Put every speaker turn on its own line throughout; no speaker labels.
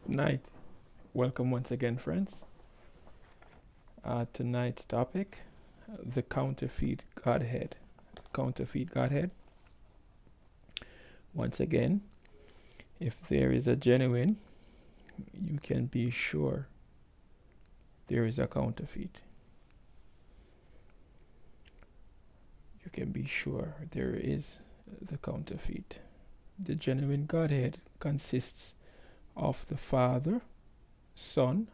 Night. Welcome once again, friends. Tonight's topic, the counterfeit Godhead. Counterfeit Godhead. Once again, if there is a genuine, you can be sure there is a counterfeit. You can be sure there is the counterfeit. The genuine Godhead consists of the Father, Son,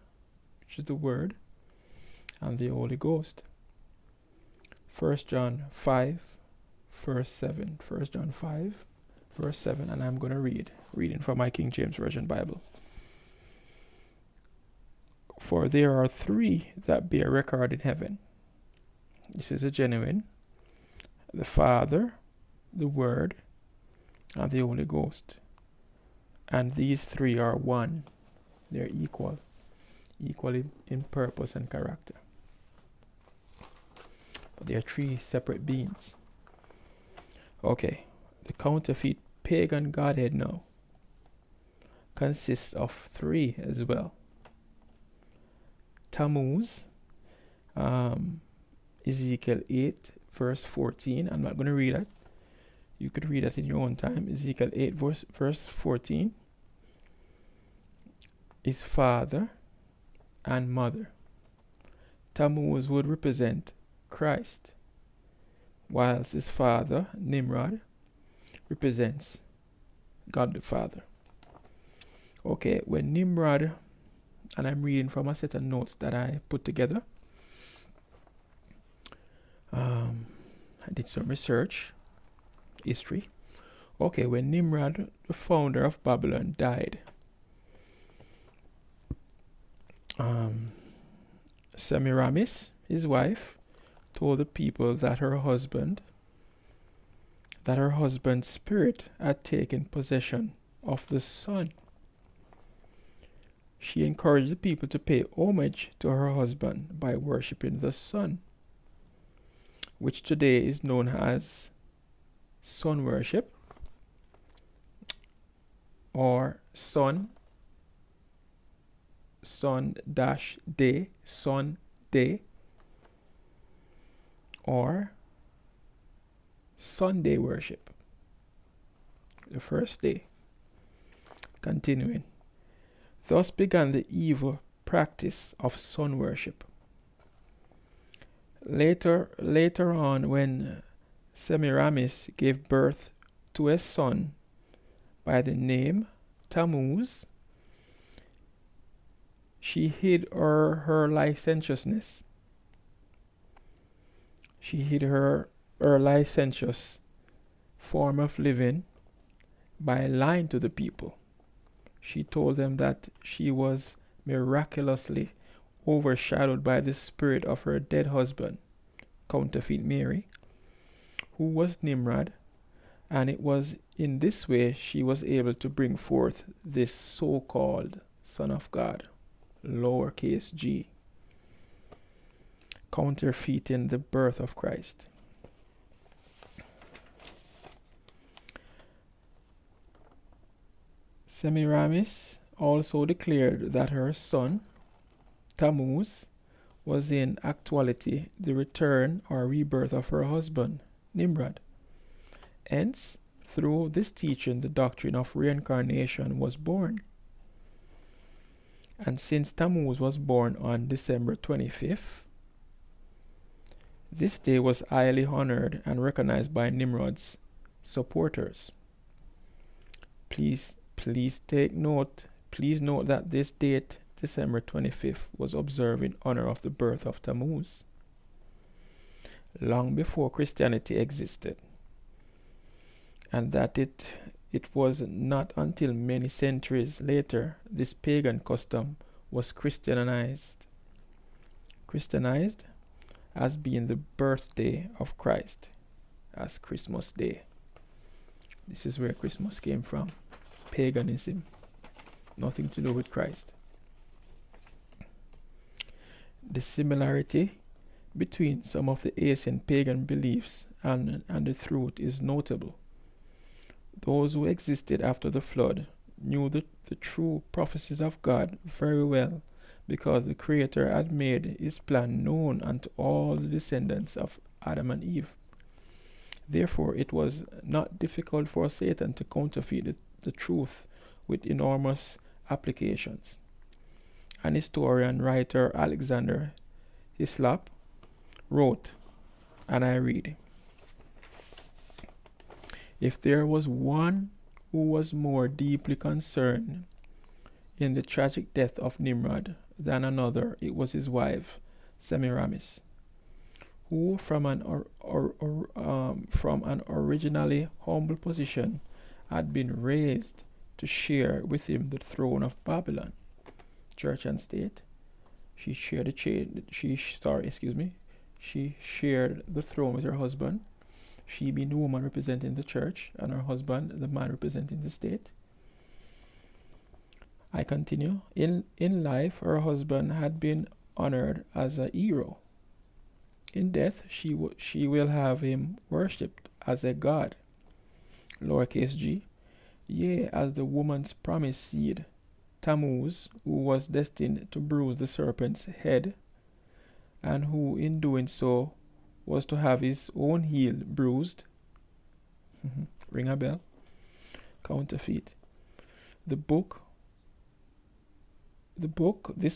which is the Word, and the Holy Ghost. 1 John 5, verse 7. 1 John 5, verse 7, and I'm going to reading from my King James Version Bible. For there are three that bear record in heaven. This is a genuine. The Father, the Word, and the Holy Ghost. And these three are one. They're equal in purpose and character. But they are three separate beings. Okay, the counterfeit pagan Godhead now consists of three as well. Tammuz, Ezekiel 8, verse 14. I'm not going to read that. You could read that in your own time. Ezekiel 8, verse 14 is father and mother. Tammuz would represent Christ, whilst his father, Nimrod, represents God the Father. Okay, when Nimrod, and I'm reading from a set of notes that I put together. I did some research, history. Okay, when Nimrod, the founder of Babylon, died, Semiramis, his wife, told the people that her husband's spirit had taken possession of the sun. She encouraged the people to pay homage to her husband by worshipping the sun, which today is known as sun worship, or sun day, or Sunday worship, the first day. Continuing, thus began the evil practice of sun worship. Later on, when Semiramis gave birth to a son by the name Tammuz, she hid her licentiousness. She hid her licentious form of living by lying to the people. She told them that she was miraculously overshadowed by the spirit of her dead husband, counterfeit Mary, who was Nimrod, and it was in this way she was able to bring forth this so-called Son of God, lowercase g, counterfeiting the birth of Christ. Semiramis also declared that her son, Tammuz, was in actuality the return or rebirth of her husband, Nimrod. Hence, through this teaching, the doctrine of reincarnation was born. And since Tammuz was born on December 25th, this day was highly honored and recognized by Nimrod's supporters. Please note that this date, December 25th, was observed in honor of the birth of Tammuz, long before Christianity existed, and that it was not until many centuries later this pagan custom was Christianized as being the birthday of Christ, as Christmas Day. This is where Christmas came from. Paganism, nothing to do with Christ. The similarity between some of the ancient pagan beliefs and the truth is notable. Those who existed after the flood knew the true prophecies of God very well, because the Creator had made his plan known unto all the descendants of Adam and Eve. Therefore, it was not difficult for Satan to counterfeit the truth with enormous applications. An historian writer, Alexander Hislop, wrote, and I read, "If there was one who was more deeply concerned in the tragic death of Nimrod than another, it was his wife, Semiramis, who from an originally humble position had been raised to share with him the throne of Babylon, church and state. She shared the throne with her husband, she being the woman representing the church, and her husband, the man representing the state." I continue. In life, her husband had been honored as a hero. In death, she will have him worshipped as a god, lowercase g. Yea, as the woman's promised seed, Tammuz, who was destined to bruise the serpent's head, and who in doing so was to have his own heel bruised. Ring a bell. Counterfeit. This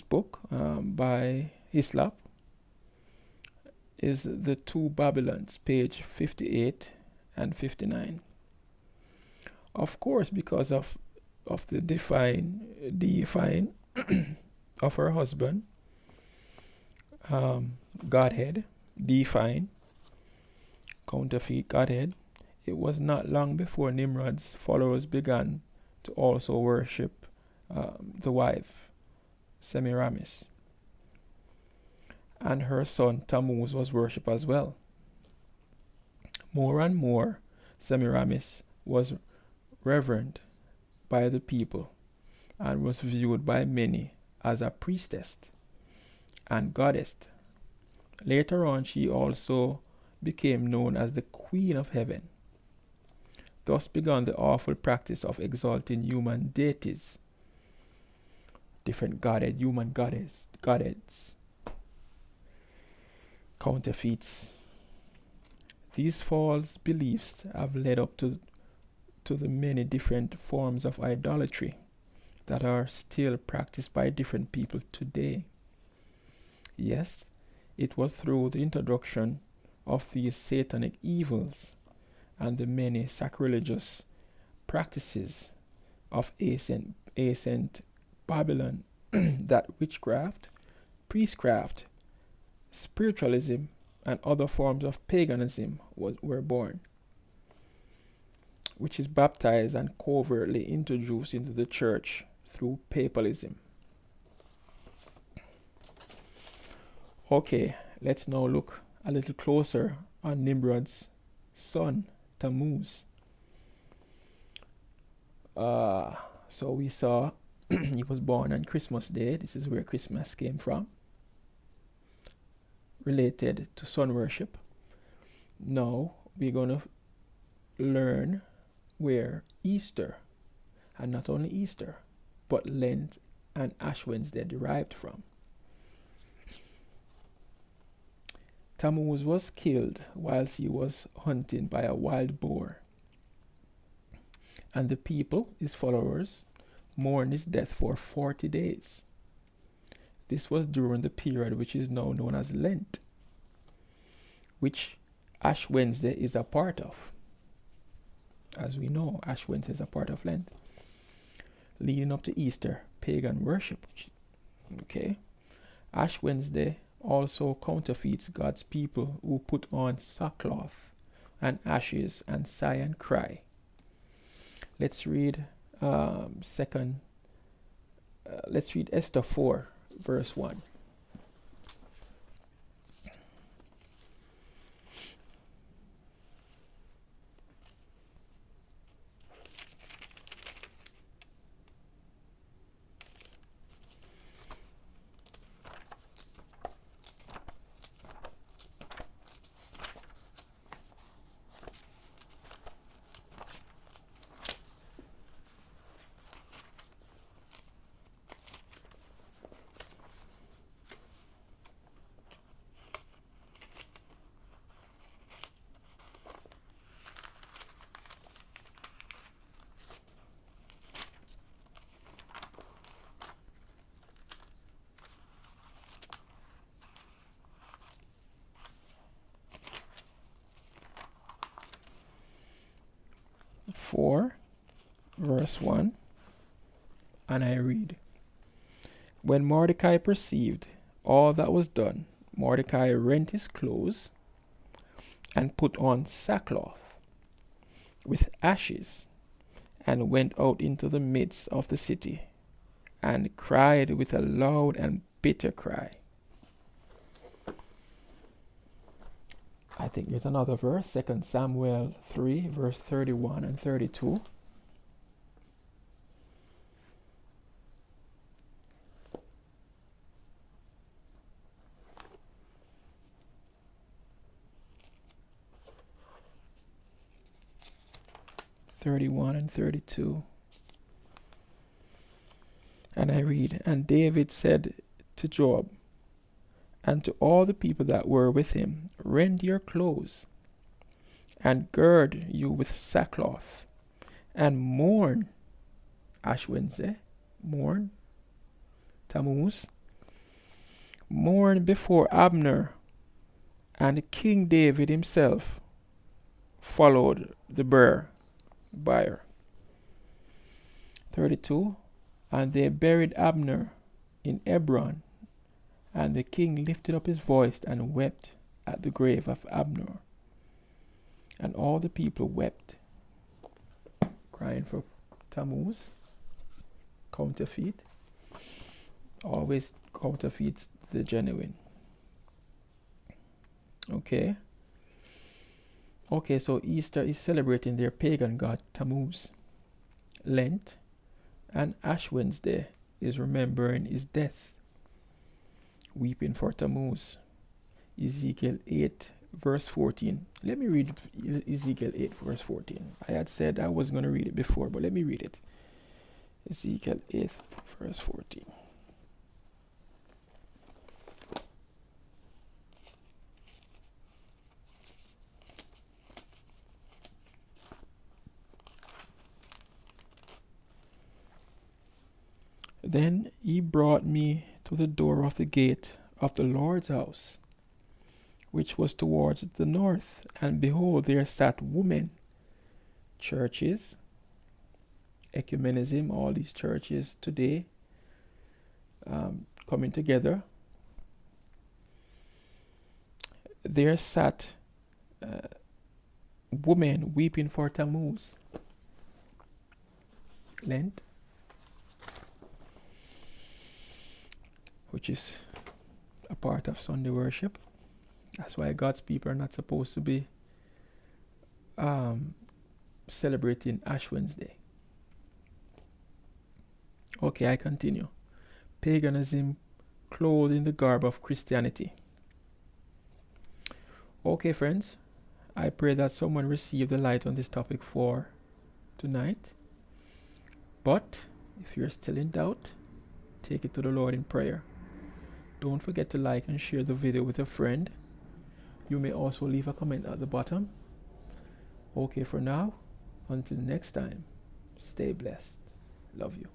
book by Hislop is The Two Babylons, page 58 and 59. Of course, because of the deifying of her husband, Godhead, deifying, counterfeit Godhead, it was not long before Nimrod's followers began to also worship the wife, Semiramis. And her son Tammuz was worshipped as well. More and more, Semiramis was revered by the people and was viewed by many as a priestess and goddess. Later on, she also became known as the Queen of Heaven. Thus began the awful practice of exalting human deities, different godhead, human godheads, counterfeits. These false beliefs have led up to the many different forms of idolatry that are still practiced by different people today. Yes, it was through the introduction of these satanic evils and the many sacrilegious practices of ancient Babylon that witchcraft, priestcraft, spiritualism, and other forms of paganism were born, which is baptized and covertly introduced into the church through papalism. Okay, let's now look a little closer on Nimrod's son, Tammuz. So we saw he was born on Christmas Day. This is where Christmas came from, related to sun worship. Now we're going to learn where Easter, and not only Easter, but Lent and Ash Wednesday derived from. Tammuz was killed whilst he was hunting by a wild boar, and the people, his followers, mourned his death for 40 days. This was during the period which is now known as Lent, which Ash Wednesday is a part of. As we know, Ash Wednesday is a part of Lent, leading up to Easter, pagan worship. Okay, Ash Wednesday also counterfeits God's people who put on sackcloth and ashes and sigh and cry. Let's read let's read Esther 4, verse 1. 4, verse 1, and I read, When Mordecai perceived all that was done, Mordecai rent his clothes and put on sackcloth with ashes, and went out into the midst of the city, and cried with a loud and bitter cry. I think there's another verse, 2 Samuel 3, verse 31 and 32. And 32. And I read, And David said to Joab and to all the people that were with him, Rend your clothes, and gird you with sackcloth, and mourn, Ash Wednesday, mourn, Tammuz, mourn before Abner. And King David himself followed the bier. 32. And they buried Abner in Hebron, and the king lifted up his voice and wept at the grave of Abner. And all the people wept, crying for Tammuz, counterfeit. Always counterfeit the genuine. Okay, so Easter is celebrating their pagan god Tammuz. Lent and Ash Wednesday is remembering his death. Weeping for Tammuz. Ezekiel 8, verse 14. Let me read Ezekiel 8, verse 14. I had said I was going to read it before, but let me read it. Ezekiel 8, verse 14. Then he brought me to the door of the gate of the Lord's house, which was towards the north, and behold, there sat women, churches, ecumenism, all these churches today coming together. There sat women weeping for Tammuz. Lent, which is a part of Sunday worship. That's why God's people are not supposed to be celebrating Ash Wednesday. Okay, I continue. Paganism clothed in the garb of Christianity. Okay, friends, I pray that someone received the light on this topic for tonight. But if you're still in doubt, take it to the Lord in prayer. Don't forget to like and share the video with a friend. You may also leave a comment at the bottom. Okay, for now, until next time, stay blessed. Love you.